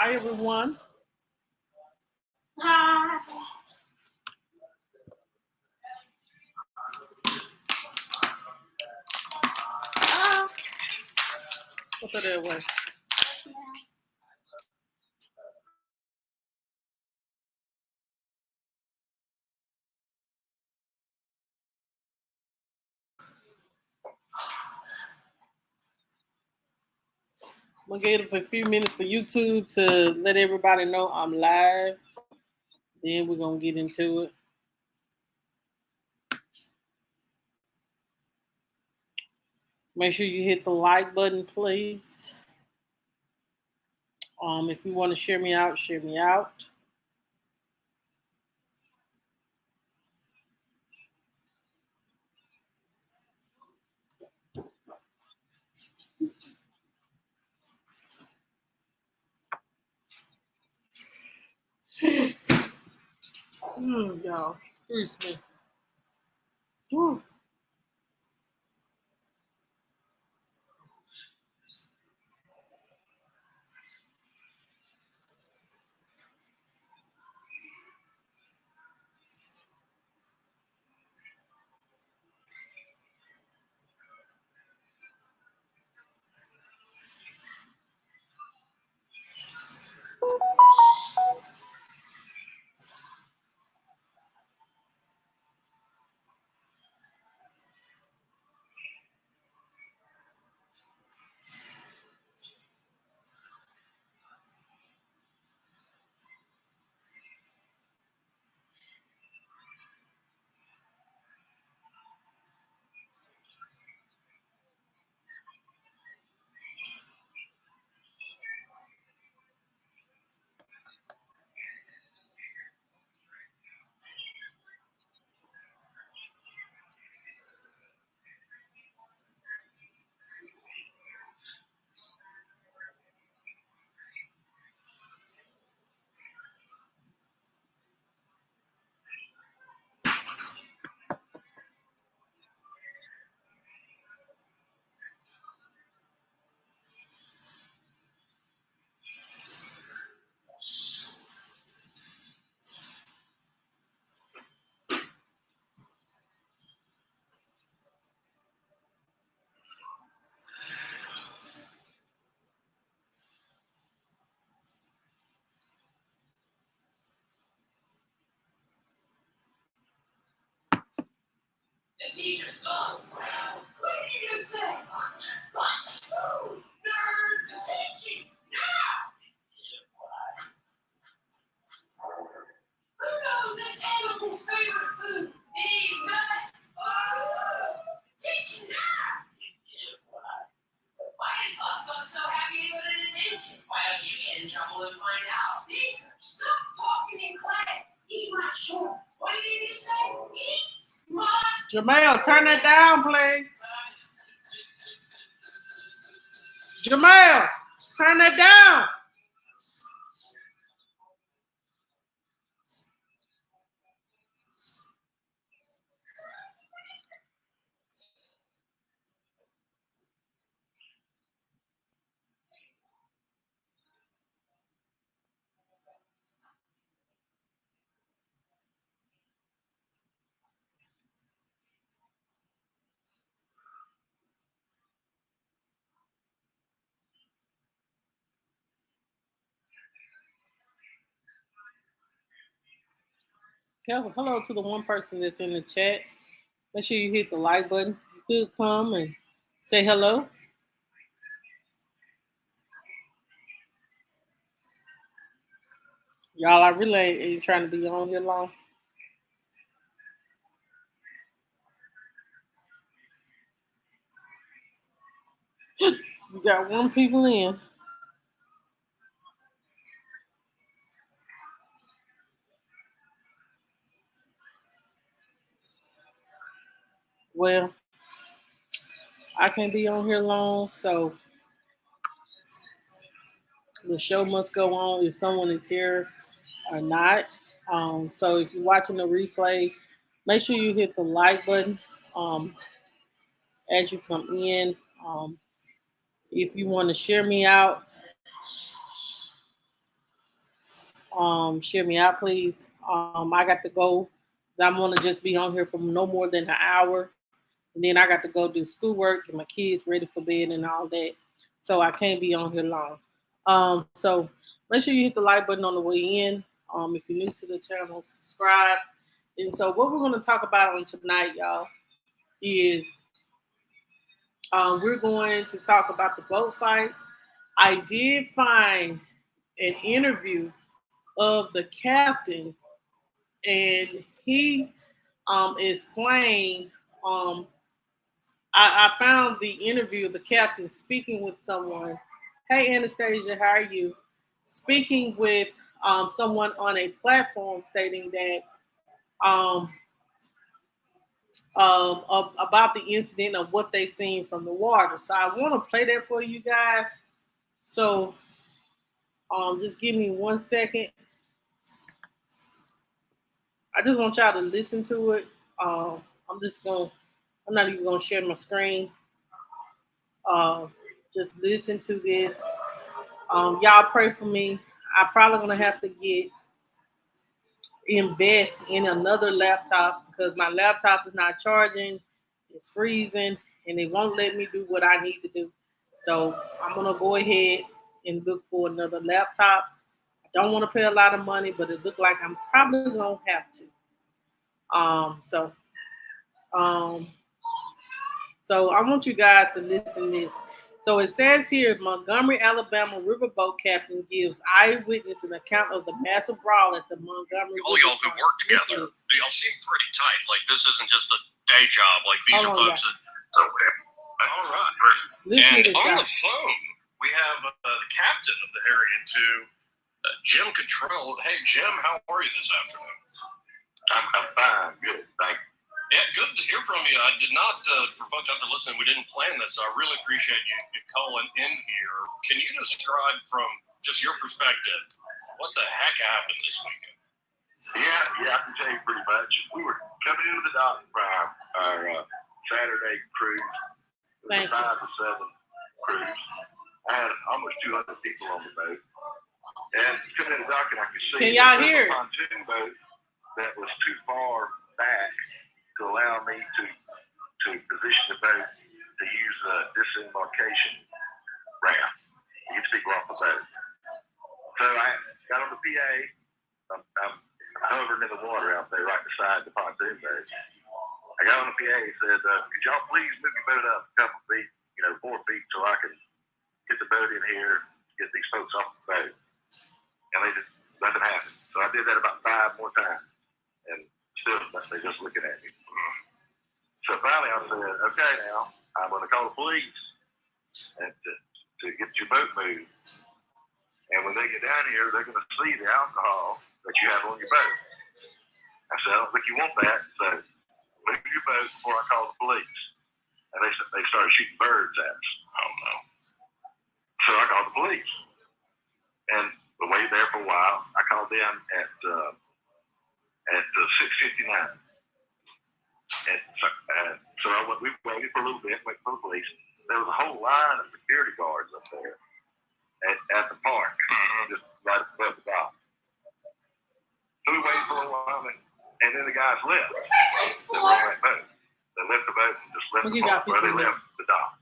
Hi, everyone. Put that away. I'm gonna give it for a few minutes for YouTube to let everybody know I'm live. Then we're gonna get into it. Make sure you hit the like button, please. If you want to share me out, share me out. Y'all, excuse me. Whew. This teacher sucks. What did you just say? What? Nerd attention now! Who knows this animal's favorite food? These nuts. Attention now! Why is Huxbuck so happy to go to detention? Why don't you get in trouble and find out? Beaker, stop talking in class. Eat my short. What did you just say? Eat my... Jamel, turn that down, please. Jamel, turn that down. Hello to the one person that's in the chat. Make sure you hit the like button. You could come and say hello. Y'all, I really ain't trying to be on here long. You got one people in. Well, I can't be on here long, so the show must go on if someone is here or not. So if you're watching the replay, make sure you hit the like button um, as you come in. If you want to share me out, Share me out, please. I got to go. I'm gonna just be on here for no more than an hour, and then I got to go do schoolwork and my kids ready for bed and all that. So I can't be on here long. So make sure you hit the like button on the way in. If you're new to the channel, subscribe. And so what we're gonna talk about on tonight, y'all, is we're going to talk about the boat fight. I did find an interview of the captain, and he explained. Um, I found the interview of the captain speaking with someone. Hey, Anastasia, how are you? Speaking with someone on a platform stating that um, about the incident of what they seen from the water. So I want to play that for you guys. So just give me 1 second. I just want y'all to listen to it. I'm just going. I'm not even gonna share my screen. Uh, just listen to this. Y'all pray for me. I probably gonna have to invest in another laptop because my laptop is not charging. It's freezing, and it won't let me do what I need to do. So I'm gonna go ahead and look for another laptop. I don't want to pay a lot of money, but it looks like I'm probably gonna have to. So um, So I want you guys to listen to this. So it says here, Montgomery, Alabama riverboat captain gives eyewitness an account of the massive brawl at the Montgomery. All y'all who work together, y'all seem pretty tight. Like this isn't just a day job. Like these are folks that. All right. And on the phone, we have the captain of the Harriet II, Jim Control. Hey, Jim, how are you this afternoon? I'm fine. Good. Thank you. Yeah, good to hear from you. I did not, for folks out there listening, we didn't plan this, so I really appreciate you calling in here. Can you describe from just your perspective what the heck happened this weekend? Yeah, I can tell you pretty much. We were coming into the dock from our Saturday cruise. It was a 5 to 7 cruise. I had almost 200 people on the boat. And coming in the dock, and I could see Can y'all hear a pontoon boat that was too far back to allow me to position the boat to use a disembarkation ramp to get people off the boat. So I got on the PA. I'm hovering in the water out there right beside the pontoon boat. I got on the PA and said, could y'all please move your boat up a couple feet, 4 feet, so I can get the boat in here, get these folks off the boat. And nothing happened. So I did that about 5 more times. And still, they're just looking at me. So finally I said, okay, now, I'm going to call the police and to get your boat moved. And when they get down here, they're going to see the alcohol that you have on your boat. I said, I don't think you want that. So move your boat before I call the police. And they started shooting birds at us. Oh, no. So I called the police. And we waited there for a while. I called them at 6:59. And so we waited for a little bit, waited for the police. There was a whole line of security guards up there at the park, just right above the dock. So we waited for a while, and then the guys left. They were on that boat. They left the boat and just left the park, or they left the dock.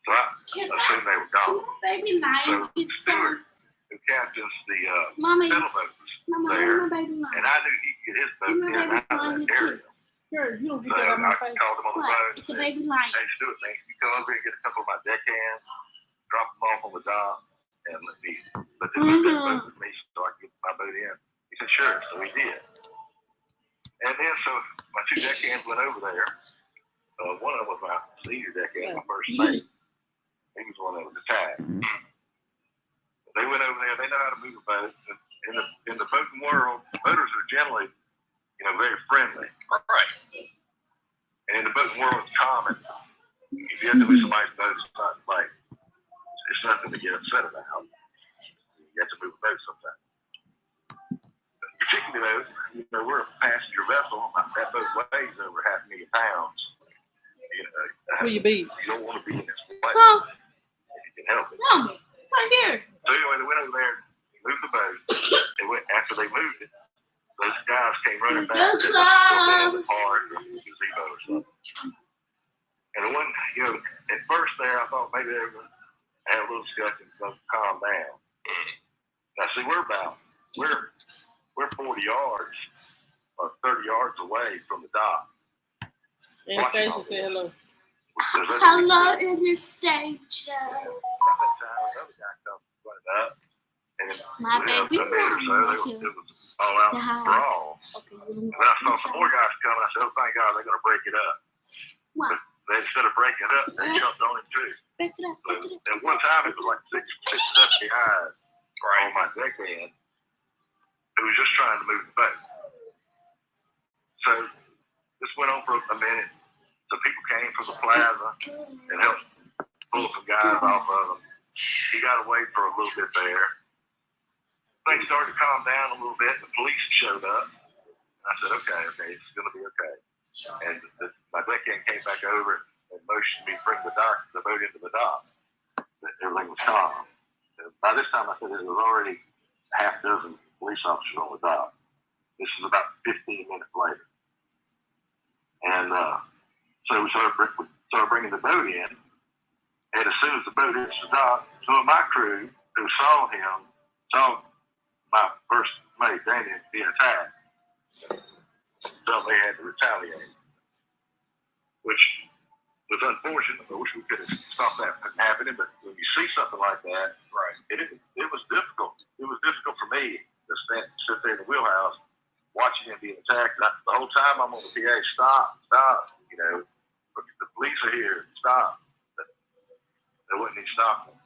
So I assumed they were gone. So the steward who captains the pedal boat was there, and I knew he could get his boat in and out of that area. Sure, you don't So get that on my I face. called him on the phone. It's a baby lion. Hey, Stuart, man, you come over here and get a couple of my deckhands, drop them off on the dock, and let them use that boat with me so I can get my boat in. He said, sure. So he did. And then so my 2 deckhands went over there. One of them was my senior deckhand, my first mate. He was one that was attacked. They went over there. They know how to move a boat. In the boating world, boaters are generally, very friendly. Right. And in the boating world, it's common. If you have to move somebody's boat, it's nothing to get upset about. You have to move a boat sometimes. Particularly though, we're a passenger vessel. That boat weighs over 500,000 pounds. Who you be? You don't want to be in this place. Huh? If you can help it. No, right here. So anyway, they went over there. moved the boat. After they moved it, those guys came running back to the park or the gazebo or something. And the one, at first there, I thought maybe they would have a little discussion and calm down. Now, see, we're 40 yards or 30 yards away from the dock. Anastasia said hello. Hello, Anastasia. Another guy comes running up. And My baby it was all out brawl. Okay, and then I saw some more guys coming. I said, oh, thank God, they're going to break it up. Wow. But instead of breaking it up, they jumped on it too. Break it up, So break it up. at one time, it was like six, 7 guys on my deckhand who was just trying to move the boat. So this went on for a minute. So people came from the plaza and helped pull some guys off of them. He got away for a little bit there. Things started to calm down a little bit. The police showed up. I said, okay, it's going to be okay. And my deckhand came back over and motioned me to bring the boat into the dock. Everything was calm. And by this time, I said there was already half a dozen police officers on the dock. This is about 15 minutes later. And so we started bringing the boat in. And as soon as the boat hits the dock, some of my crew who saw my first mate, Daniel, being attacked, felt they had to retaliate, which was unfortunate. I wish we could have stopped that from happening, but when you see something like that, right, it was difficult. It was difficult for me to sit there in the wheelhouse watching him being attacked. The whole time I'm on the PA, stop, the police are here, stop. They wouldn't even stop them.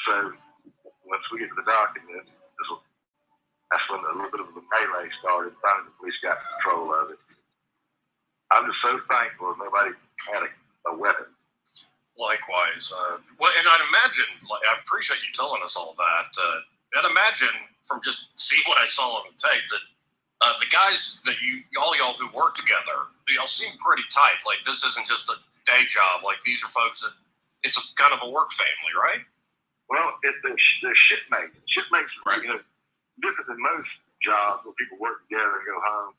So once we get to the dock, that's when a little bit of a melee started. Finally, the police got control of it. I'm just so thankful nobody had a weapon. Likewise. And I'd imagine, I appreciate you telling us all that. I'd imagine from just seeing what I saw on the tape that the guys that all y'all who work together, y'all seem pretty tight. Like this isn't just a day job. Like these are folks that it's a kind of a work family, right? Well, they're shipmates. Shipmates, right? Different than most jobs where people work together and go home.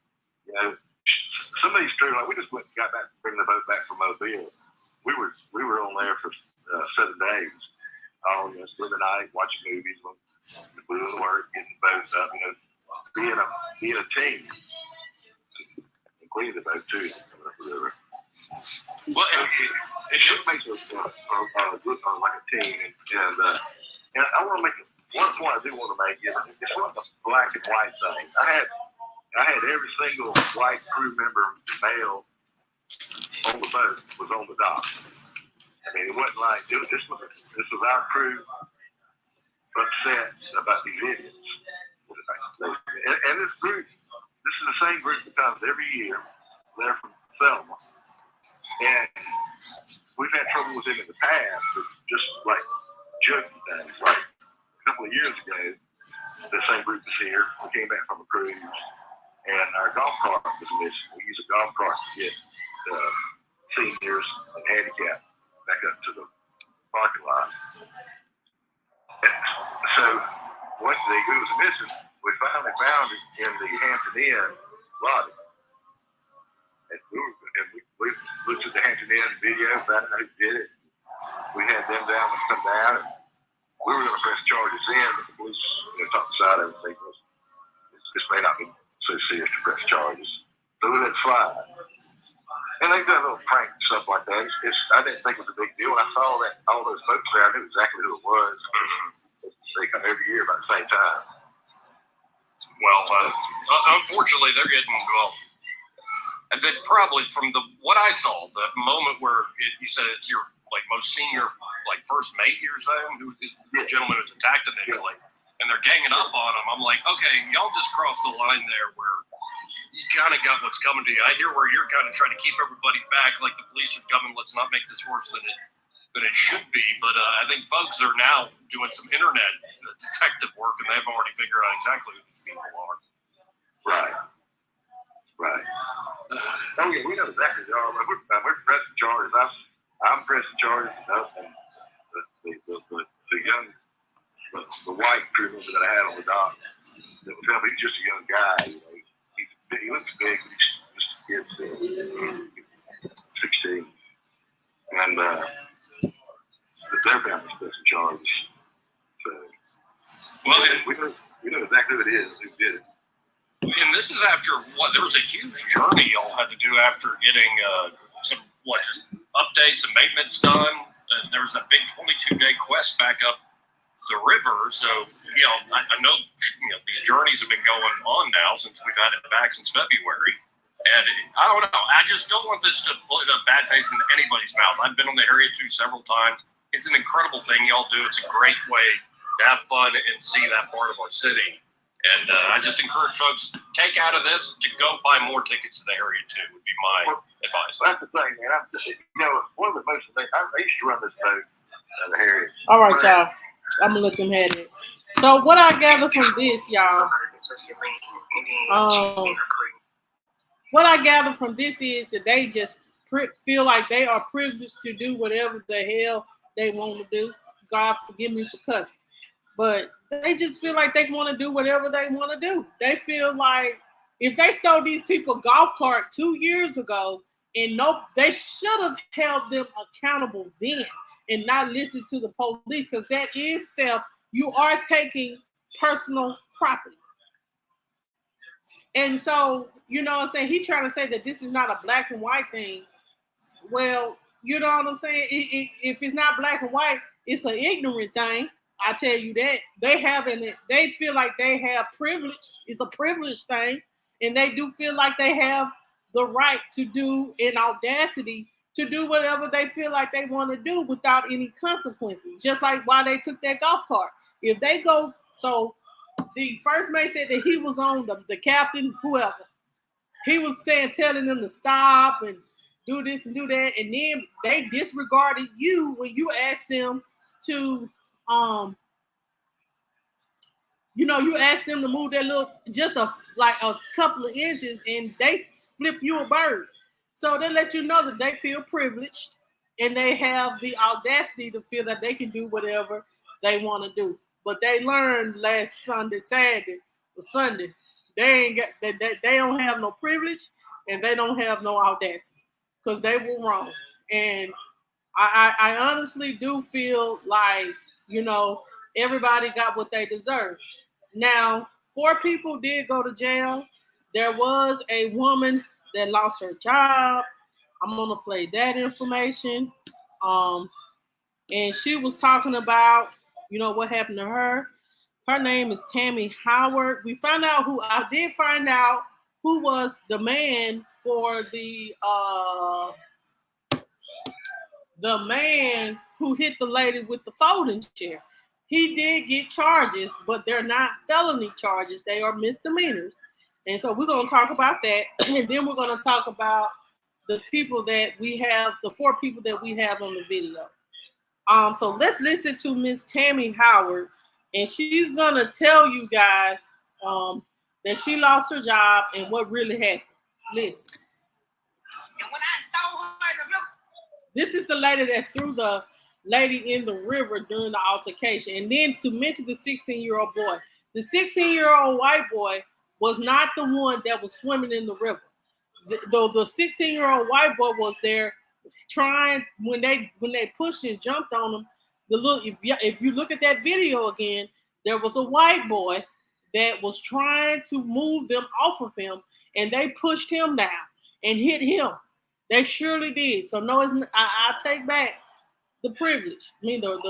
Some of these crew, like we just got back to bring the boat back from Mobile. We were on there for 7 days. Spend the night watching movies, doing work, getting the boats up. Being a team, and cleaning the boat too. Well, it shipmates are like a team, and I want to make one point I do want to make is it's not a black and white thing. I had every single white crew member male on the boat was on the dock. I mean, it wasn't like this was our crew upset about these idiots. And this group, this is the same group that comes every year. They're from Selma, and we've had trouble with them in the past, but just like joking things. Like a couple of years ago, the same group was here. We came back from a cruise, and our golf cart was missing. We use a golf cart to get seniors and handicapped back up to the parking lot. So what it was missing, we finally found it in the Hampton Inn lobby. And we looked at the Hampton Inn video, found out who did it. We had them down and come down, and we were going to press charges in, but the police talked us out of it. This may not be so serious to press charges. So we let it slide. And they've done little prank stuff like that. I didn't think it was a big deal. When I saw that all those folks there, I knew exactly who it was. They come every year about the same time. Well, unfortunately, they're getting, and then probably from what I saw, the moment where you said it's your most senior, first mate you're saying, who the gentleman was attacked initially, and they're ganging up on him. I'm like, okay, y'all just crossed the line there where you kind of got what's coming to you. I hear where you're kind of trying to keep everybody back, like the police are coming. Let's not make this worse than it should be. But I think folks are now doing some internet detective work, and they've already figured out exactly who these people are. Right. Oh yeah, we know exactly who they are. We're pressing charges. I'm pressing charges up, and the young the white criminal that I had on the dock. That was him. He's just a young guy. You know, he looks big. He's just a kid, 16, and their family's pressing charges. So, well, we know exactly who it is, who did it. And this is after what? There was a huge journey y'all had to do after getting some just updates and maintenance done. There was that big 22-day quest back up the river. So I know these journeys have been going on now since we've had it back since February. And I don't know. I just don't want this to put a bad taste in anybody's mouth. I've been on the area too several times. It's an incredible thing y'all do. It's a great way to have fun and see that part of our city. And I just encourage folks, take out of this to go buy more tickets to the area too, would be my advice. That's the thing, man. One of the most things, I used to run this boat in the area. All right, y'all. I'm going to let them have it. So what I gather from this, y'all, what I gather from this is that they just feel like they are privileged to do whatever the hell they want to do. God forgive me for cussing. But they just feel like they want to do whatever they want to do. They feel like if they stole these people golf cart 2 years ago, and they should have held them accountable then and not listen to the police, because that is theft. You are taking personal property. And so, you know what I'm saying? He's trying to say that this is not a black and white thing. Well, you know what I'm saying? If it's not black and white, it's an ignorant thing. I tell you that. They feel like they have privilege. It's a privilege thing. And they do feel like they have the right to do, in audacity, to do whatever they feel like they want to do without any consequences. Just like why they took that golf cart. If they go, so the first mate said that he was on the captain, whoever. He was telling them to stop and do this and do that. And then they disregarded you when you asked them to, you asked them to move just a couple of inches, and they flip you a bird. So they let you know that they feel privileged and they have the audacity to feel that they can do whatever they want to do. But they learned last Sunday, they don't have no privilege and they don't have no audacity because they were wrong. And I honestly do feel like, everybody got what they deserve. Now, 4 people did go to jail. There was a woman that lost her job. I'm going to play that information. And she was talking about, what happened to her. Her name is Tammy Howard. I did find out who was the man for the man who hit the lady with the folding chair. He did get charges, but they're not felony charges. They are misdemeanors. And so we're going to talk about that. And then we're going to talk about the people that we have, the 4 people that we have on the video. So let's listen to Miss Tammy Howard. And she's going to tell you guys that she lost her job and what really happened. Listen. And when I throw her in the river. This is the lady that threw the lady in the river during the altercation. And then to mention the 16-year-old boy. The 16-year-old white boy was not the one that was swimming in the river. The 16-year-old white boy was there trying, when they pushed and jumped on him. If you look at that video again, there was a white boy that was trying to move them off of him, and they pushed him down and hit him. They surely did. So no, I take back the privilege. I mean, I'm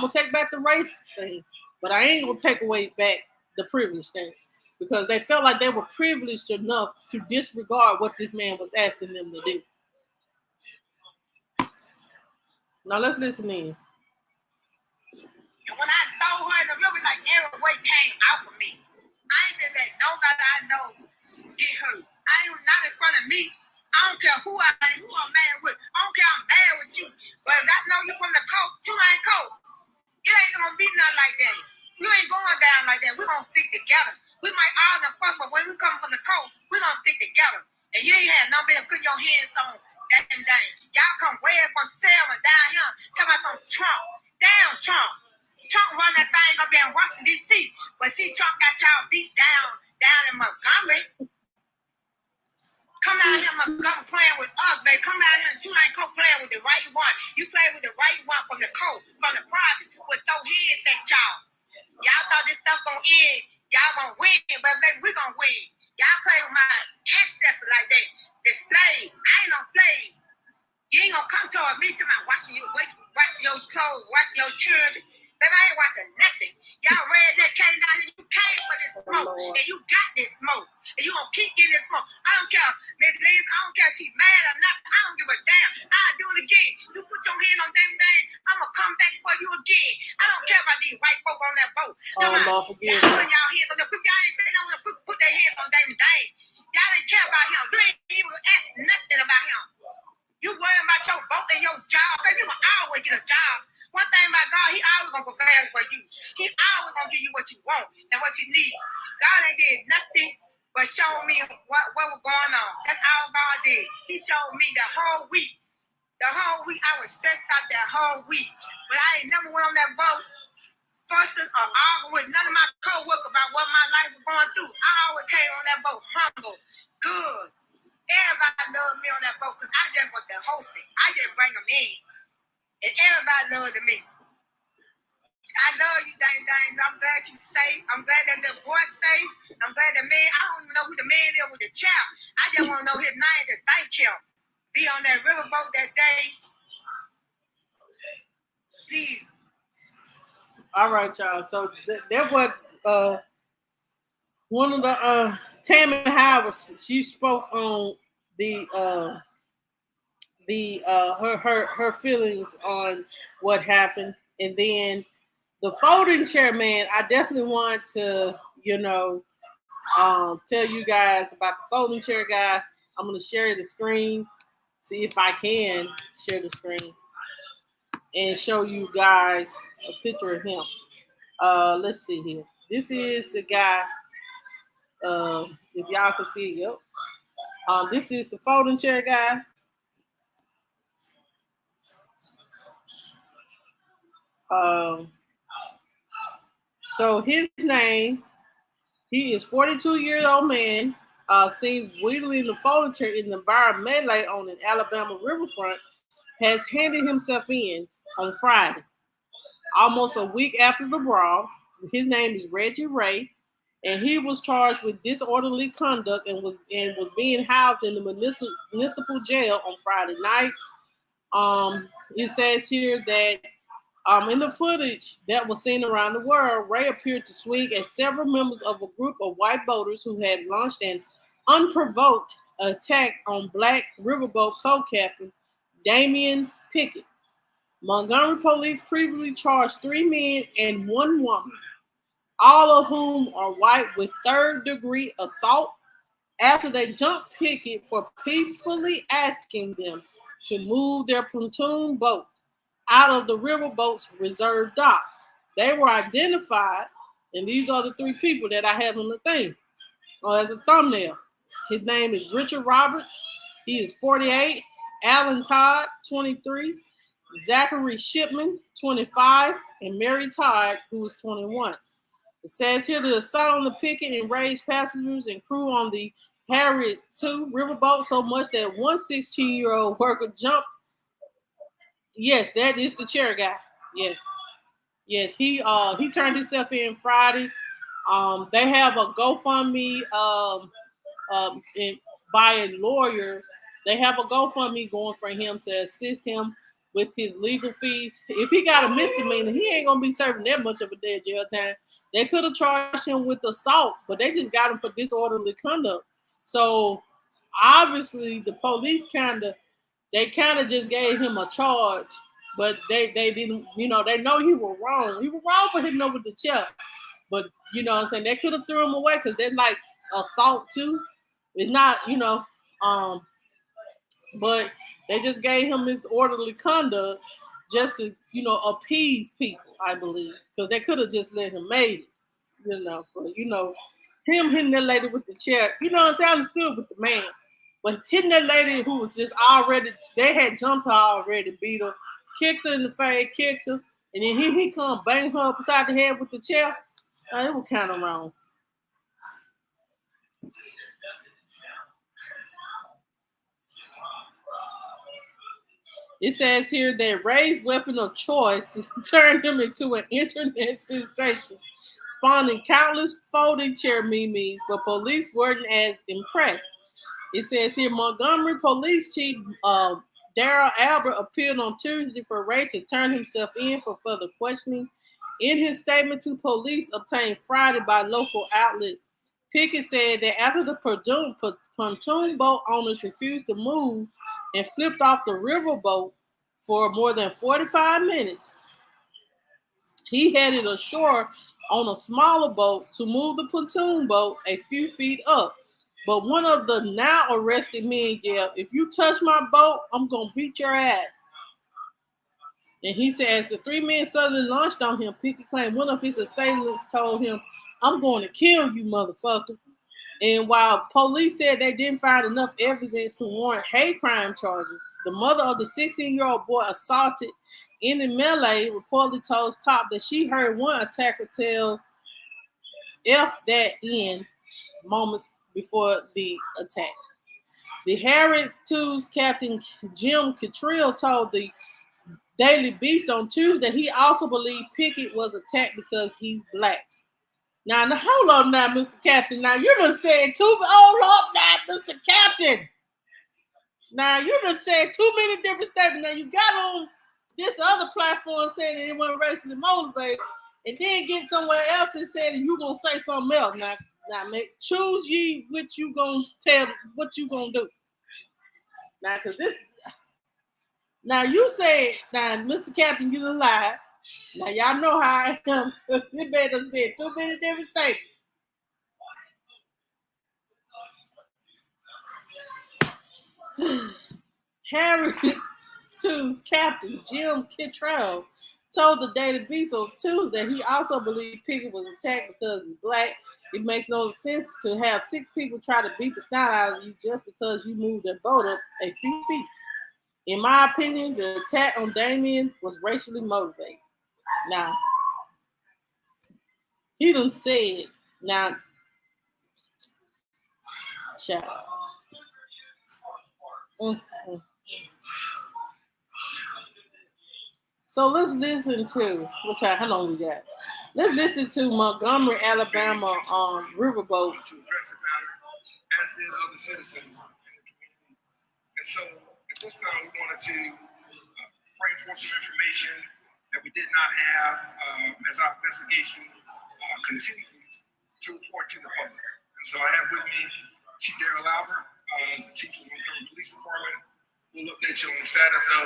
gonna take back the race thing, but I ain't gonna take back the privilege thing, because they felt like they were privileged enough to disregard what this man was asking them to do. Now let's listen in. And when I throw her in the river, like every weight came out of me. I ain't gonna let nobody I know get hurt. I ain't not in front of me. I don't care who I'm mad with. I don't care I'm mad with you. But if I know you from the coast, you ain't cold. It ain't gonna be nothing like that. You ain't going down like that. We're gonna stick together. We might all the fuck, but when we come from the coast, we're gonna stick together. And you ain't had no man putting your hands on that thing. Y'all come way up on Selma down here. Come out some Trump. Down Trump. Trump run that thing up there in Washington, D.C., but see, Trump got y'all beat down in Montgomery. Come down here, Montgomery, playing with us, baby. Come down here and you ain't playing with the right one. You play with the right one from the coast, from the project, with throw heads at y'all. Y'all thought this stuff gonna end. Y'all gonna win, but baby, we gonna win. Y'all play with my ancestors like that. The slave. I ain't no slave. You ain't gonna come toward me to my washing your clothes, washing your children. Baby, I ain't watching nothing. Y'all read that came down here. You came for this smoke, and you got this smoke, and you gonna keep getting this smoke. I don't care, Miss Liz. I don't care if she's mad or not. I don't give a damn. I'll do it again. You put your hand on them thing, I'm gonna come back for you again. I don't care about these white folk on that boat. Y'all put y'all hands on them. Y'all ain't say no one to put their hands on them thing. Y'all didn't care about him. You ain't even ask nothing about him. You worrying about your boat and your job, baby. You gonna always get a job. One thing about God, He always gonna prepare for you. He always gonna give you what you want and what you need. God ain't did nothing but show me what was going on. That's all God did. He showed me the whole week. The whole week, I was stressed out that whole week. But I ain't never went on that boat fussing or arguing with none of my co-workers about what my life was going through. I always came on that boat humble, good. Everybody loved me on that boat because I just was the host. I just bring them in. And everybody loved me. I love you, dang. I'm glad you safe. I'm glad that little boy safe. I'm glad the man, I don't even know who the man is with the child. I just want to know his name to thank him. Be on that riverboat that day. Please. All right, y'all. So that was one of the Tammy Howard. She spoke on her feelings on what happened, and then the folding chair man. I definitely want to tell you guys about the folding chair guy. I'm gonna share the screen, see if I can share the screen and show you guys a picture of him. Let's see here. This is the guy. If y'all can see it, yep. This is the folding chair guy. So his name, he is 42-year-old man, seen wheeling the folding chair in the viral melee on an Alabama riverfront, has handed himself in on Friday, almost a week after the brawl. His name is Reggie Ray, and he was charged with disorderly conduct and was being housed in the municipal jail on Friday night. It says here that in the footage that was seen around the world, Ray appeared to swing at several members of a group of white boaters who had launched an unprovoked attack on black riverboat co-captain Damian Pickett. Montgomery police previously charged 3 men and 1 woman, all of whom are white, with third-degree assault after they jumped Pickett for peacefully asking them to move their pontoon boat out of the riverboat's reserve dock. They were identified, and these are the 3 people that I have on the thing as a thumbnail. His name is Richard Roberts. He is 48. Alan Todd, 23. Zachary Shipman, 25. And Mary Todd, who is 21. It says here the assault on the Pickett and raised passengers and crew on the Harriet II riverboat so much that one 16-year-old worker jumped. Yes, that is the chair guy. Yes. He turned himself in Friday. They have a GoFundMe by a lawyer. They have a GoFundMe going for him to assist him with his legal fees. If he got a misdemeanor, he ain't gonna be serving that much of a day of jail time. They could have charged him with assault, but they just got him for disorderly conduct. So obviously the police kind of just gave him a charge, but they didn't, they know he was wrong. He was wrong for hitting him with the chair. But you know what I'm saying, they could have threw him away because they're like assault too. It's not, but they just gave him this orderly conduct just to, appease people, I believe. Because they could have just let him make it, But, him hitting that lady with the chair, what I'm saying? I understood with the man. But hitting that lady who was just already, they had jumped her already, beat her, kicked her in the face, kicked her. And then he come bang her upside the head with the chair. It was kind of wrong. It says here that Ray's weapon of choice turned him into an internet sensation, spawning countless folding chair memes, but police weren't as impressed. It says here Montgomery Police Chief Daryl Albert appeared on Tuesday for Ray to turn himself in for further questioning. In his statement to police obtained Friday by local outlet, Pickett said that after the pontoon boat owners refused to move and flipped off the riverboat for more than 45 minutes, he headed ashore on a smaller boat to move the pontoon boat a few feet up. But one of the now arrested men yelled, "If you touch my boat, I'm going to beat your ass." And he said, as the three men suddenly launched on him, Pickett claimed one of his assailants told him, "I'm going to kill you, motherfucker." And while police said they didn't find enough evidence to warrant hate crime charges, the mother of the 16-year-old boy assaulted in the melee reportedly told cops that she heard one attacker tell F that in moments before the attack. The Harris 2's Captain Jim Kittrell told the Daily Beast on Tuesday he also believed Pickett was attacked because he's black. Now hold on now, Mr. Captain. Now, you done said hold up now, Mr. Captain. Now, you done said too many different statements. Now, you got on this other platform saying that it wasn't racially motivated, and then get somewhere else and say that you going to say something else. Now, man, choose ye what you going to tell, what you going to do. Now, because this, now you say, now, Mr. Captain, you done lied. Now, y'all know how I am. You better say too many different statements. Harris 2's Captain Jim Kittrell told the Daily Beast on Tuesday he also believed Pickett was attacked because he's black. It makes no sense to have 6 people try to beat the snot out of you just because you moved their boat up a few feet. In my opinion, the attack on Damien was racially motivated. Now, he done said, now, child. Mm-hmm. So let's listen to how long we got? Let's listen to Montgomery, Alabama riverboat. To address the matter, as did other citizens in the community. And so at this time, we wanted to bring forth some information that we did not have as our investigation continues to report to the public. And so I have with me Chief Daryl Albert, the Chief of the Montgomery Police Department, who will update you on the status of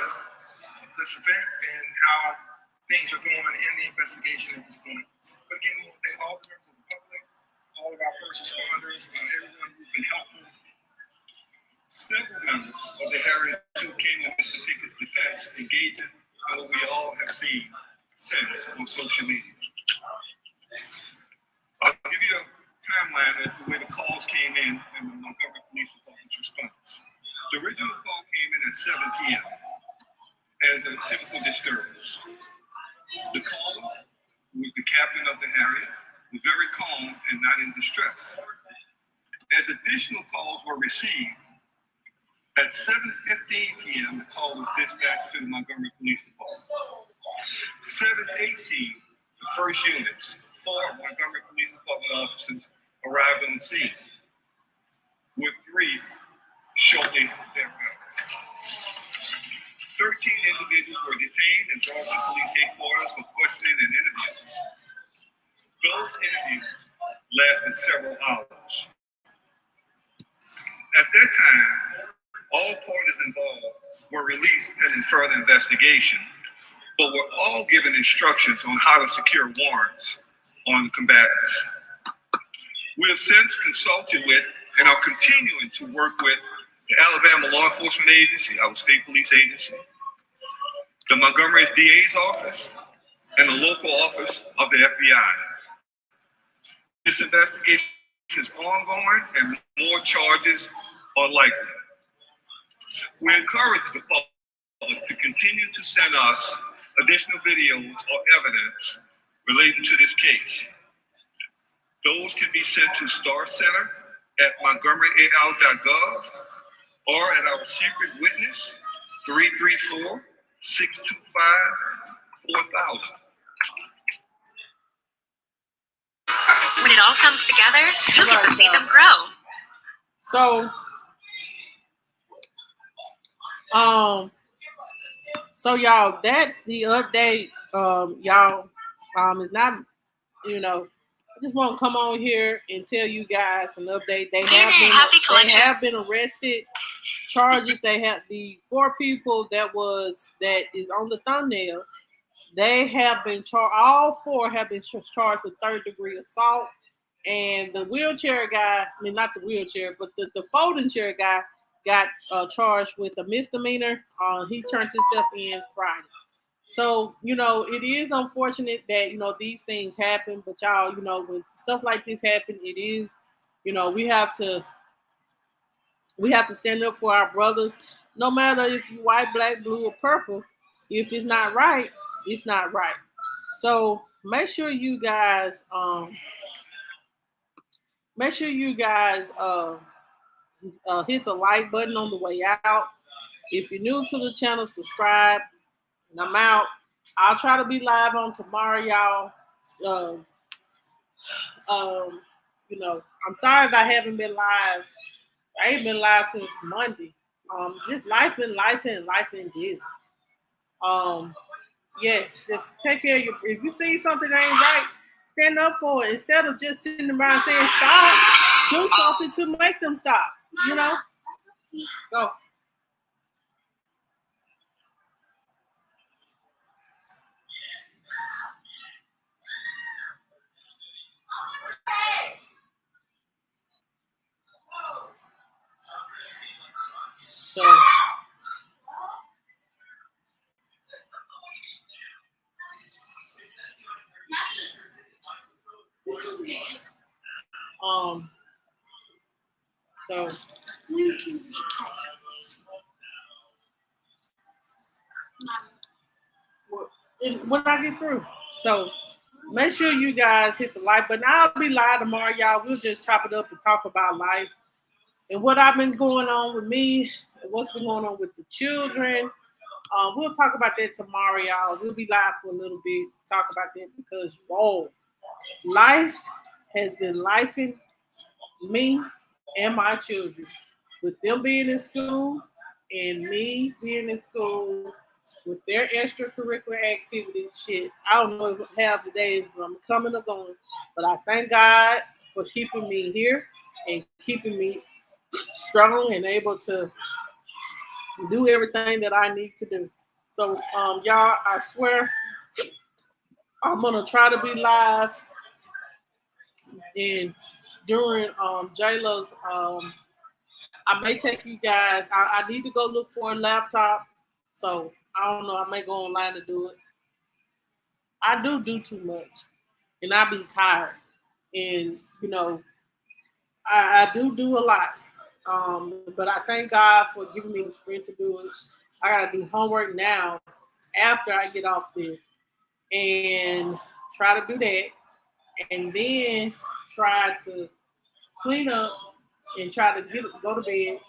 this event and how things are going in the investigation at this point. But again, we want to thank all the members of the public, all of our first responders, everyone who's been helpful. Several members of the Harriet who came to Mr. Pickett's defense, engaging what we all have seen since on social media. I'll give you a timeline as to where the calls came in and the Montgomery Police Department's response. The original call came in at 7 p.m. as a typical disturbance. The caller, who was the captain of the Harriet, was very calm and not in distress. As additional calls were received, at 7:15 p.m., the call was dispatched to the Montgomery Police Department. 7:18, the first units, 4 Montgomery Police Department officers arrived on the scene, with 3 shortly thereafter. 13 individuals were detained and brought to police headquarters for questioning and interviews. Those interviews lasted several hours. At that time, all parties involved were released pending further investigation, but were all given instructions on how to secure warrants on the combatants. We have since consulted with and are continuing to work with the Alabama Law Enforcement Agency, our state police agency, the Montgomery DA's office, and the local office of the FBI. This investigation is ongoing and more charges are likely. We encourage the public to continue to send us additional videos or evidence relating to this case. Those can be sent to Star Center at montgomeryal.gov or at our secret witness 334-625-4000. When it all comes together, you'll get to see them grow. So, y'all, that's the update. Y'all, it's not, I just want to come on here and tell you guys an update. They have been arrested. Charges. They have the 4 people that is on the thumbnail. They have been charged. All 4 have been charged with 3rd-degree assault. And the wheelchair guy, not the wheelchair, but the folding chair guy got charged with a misdemeanor. He turned himself in Friday. So, it is unfortunate that, these things happen. But y'all, when stuff like this happen, it is, we have to stand up for our brothers. No matter if you're white, black, blue, or purple, if it's not right, it's not right. So make sure you guys hit the like button on the way out. If you're new to the channel, subscribe. And I'm out. I'll try to be live on tomorrow, y'all. I'm sorry if I haven't been live. I ain't been live since Monday. Just life been busy. Yes, just take care of your. If you see something that ain't right, stand up for it instead of just sitting around saying stop. Do something to make them stop. Go. So, so when I get through. So make sure you guys hit the like button. I'll be live tomorrow, y'all. We'll just chop it up and talk about life and what I've been going on with me and what's been going on with the children. We'll talk about that tomorrow, y'all. We'll be live for a little bit, talk about that because, whoa, life has been lifing me and my children. With them being in school and me being in school with their extracurricular activities, shit, I don't know if half the days I'm coming or going, but I thank God for keeping me here and keeping me strong and able to do everything that I need to do. So, y'all, I swear I'm gonna try to be live and during Jayla's. I may take you guys. I need to go look for a laptop, so I don't know. I may go online to do it. I do too much, and I be tired, and I do a lot. But I thank God for giving me the strength to do it. I gotta do homework now after I get off this, and try to do that, and then try to clean up and try to go to bed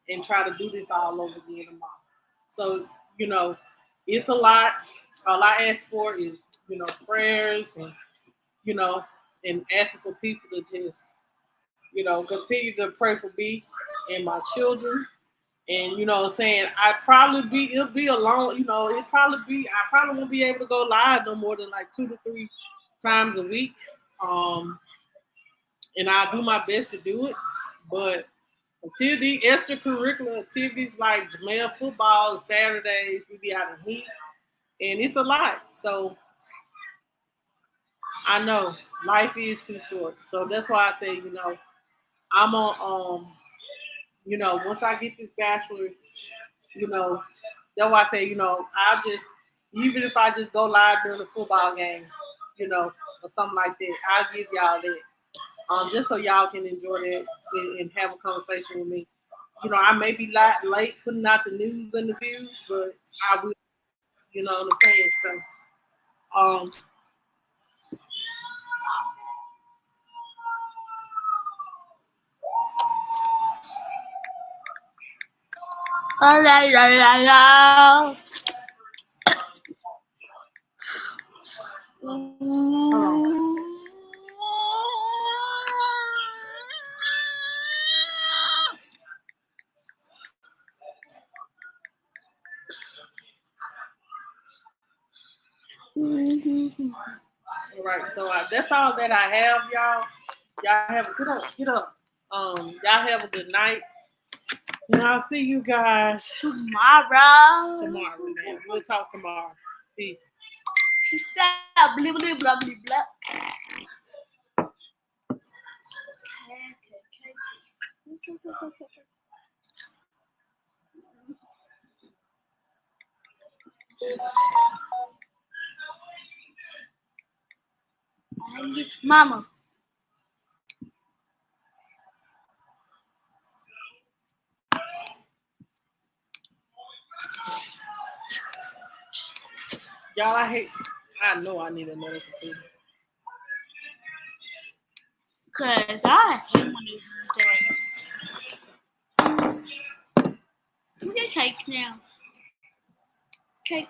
and try to do this all over again tomorrow. So, it's a lot. All I ask for is, prayers and, and asking for people to just, continue to pray for me and my children. And, saying it'll be a long, I probably won't be able to go live no more than like 2 to 3 times a week. And I'll do my best to do it. But until the extracurricular activities like Jamel football Saturdays, we be out in heat, and it's a lot. So I know life is too short. So that's why I say, I'm on. Once I get this bachelor's, that's why I say, I'll just even if I just go live during the football game, or something like that, I'll give y'all that. Just so y'all can enjoy that and have a conversation with me. I may be late putting out the news and the views, but I will. You know what I'm saying? So, La la la la la. all right. So that's all that I have, y'all. Y'all have a get up. Y'all have a good night. And I'll see you guys Tomorrow. tomorrow, man. We'll talk tomorrow. Peace. Peace out. Blah, blah, blah, blah, blah. Mama. Y'all, I know I need another computer. Cause I hate when you do that. We get cakes now. Cake.